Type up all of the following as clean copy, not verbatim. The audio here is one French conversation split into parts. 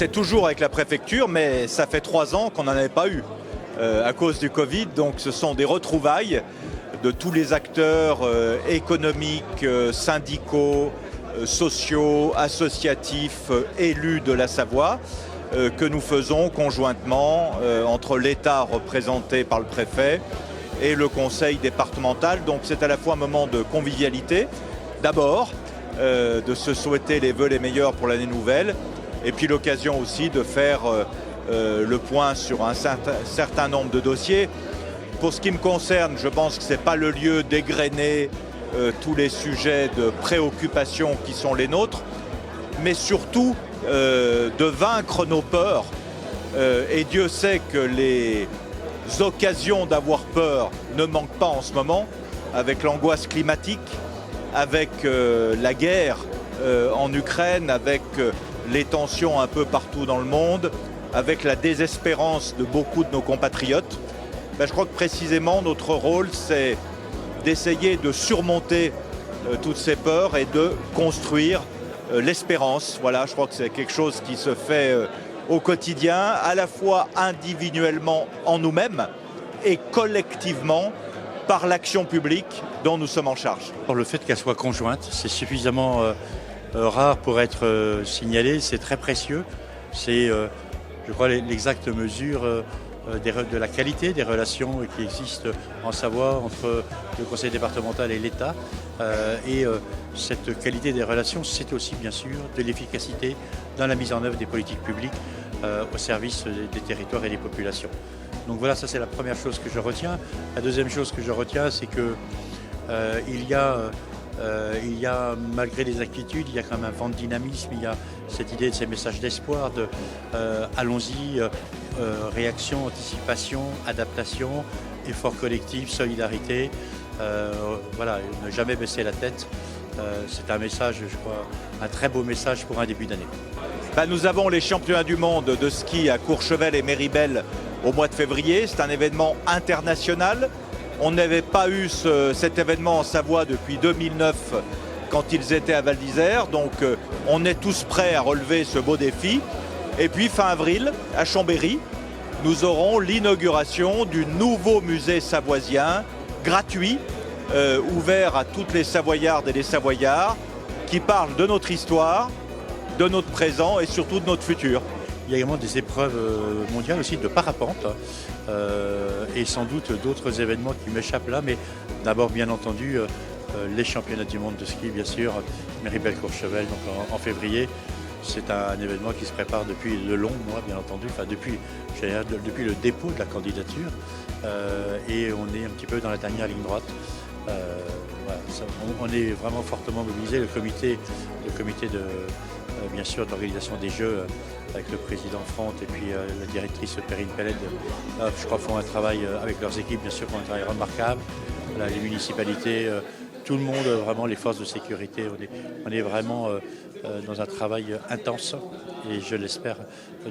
c'est toujours avec la préfecture, mais ça fait 3 ans qu'on n'en avait pas eu à cause du Covid. Donc ce sont des retrouvailles de tous les acteurs économiques, syndicaux, sociaux, associatifs, élus de la Savoie, que nous faisons conjointement entre l'État représenté par le préfet et le conseil départemental. Donc c'est à la fois un moment de convivialité, d'abord, de se souhaiter les vœux les meilleurs pour l'année nouvelle, et puis l'occasion aussi de faire le point sur un certain nombre de dossiers. Pour ce qui me concerne, je pense que ce n'est pas le lieu d'égrener tous les sujets de préoccupation qui sont les nôtres, mais surtout de vaincre nos peurs. Et Dieu sait que les occasions d'avoir peur ne manquent pas en ce moment, avec l'angoisse climatique, avec la guerre en Ukraine, avec les tensions un peu partout dans le monde, avec la désespérance de beaucoup de nos compatriotes. Je crois que précisément notre rôle, c'est d'essayer de surmonter toutes ces peurs et de construire l'espérance. Voilà, je crois que c'est quelque chose qui se fait au quotidien, à la fois individuellement en nous-mêmes et collectivement par l'action publique dont nous sommes en charge. Le fait qu'elle soit conjointe, c'est suffisamment rare pour être signalé, c'est très précieux. C'est, je crois, l'exacte mesure de la qualité des relations qui existent en Savoie entre le conseil départemental et l'État. Cette qualité des relations, c'est aussi bien sûr de l'efficacité dans la mise en œuvre des politiques publiques au service des territoires et des populations. Donc voilà, ça c'est la première chose que je retiens. La deuxième chose que je retiens, c'est que il y a, malgré les inquiétudes, il y a quand même un vent de dynamisme, il y a cette idée de ces messages d'espoir, de allons-y, réaction, anticipation, adaptation, effort collectif, solidarité, voilà, ne jamais baisser la tête. C'est un message, je crois, un très beau message pour un début d'année. Nous avons les championnats du monde de ski à Courchevel et Méribel au mois de février. C'est un événement international. On n'avait pas eu cet événement en Savoie depuis 2009 quand ils étaient à Val d'Isère. Donc on est tous prêts à relever ce beau défi. Et puis fin avril, à Chambéry, nous aurons l'inauguration du nouveau musée savoisien, gratuit, ouvert à toutes les Savoyardes et les Savoyards, qui parle de notre histoire, de notre présent et surtout de notre futur. Il y a également des épreuves mondiales aussi de parapente et sans doute d'autres événements qui m'échappent là, mais d'abord bien entendu les championnats du monde de ski, bien sûr, Méribel-Courchevel donc en février. C'est un événement qui se prépare depuis de longs mois, bien entendu, enfin depuis le dépôt de la candidature et on est un petit peu dans la dernière ligne droite. Voilà, on est vraiment fortement mobilisé. Le comité de bien sûr d'organisation des Jeux avec le président Front et puis la directrice Perrine Pellet, je crois font un travail avec leurs équipes, bien sûr, font un travail remarquable. Voilà, les municipalités, tout le monde, vraiment les forces de sécurité, on est vraiment dans un travail intense et je l'espère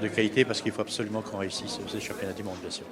de qualité parce qu'il faut absolument qu'on réussisse ces championnats du monde, bien sûr.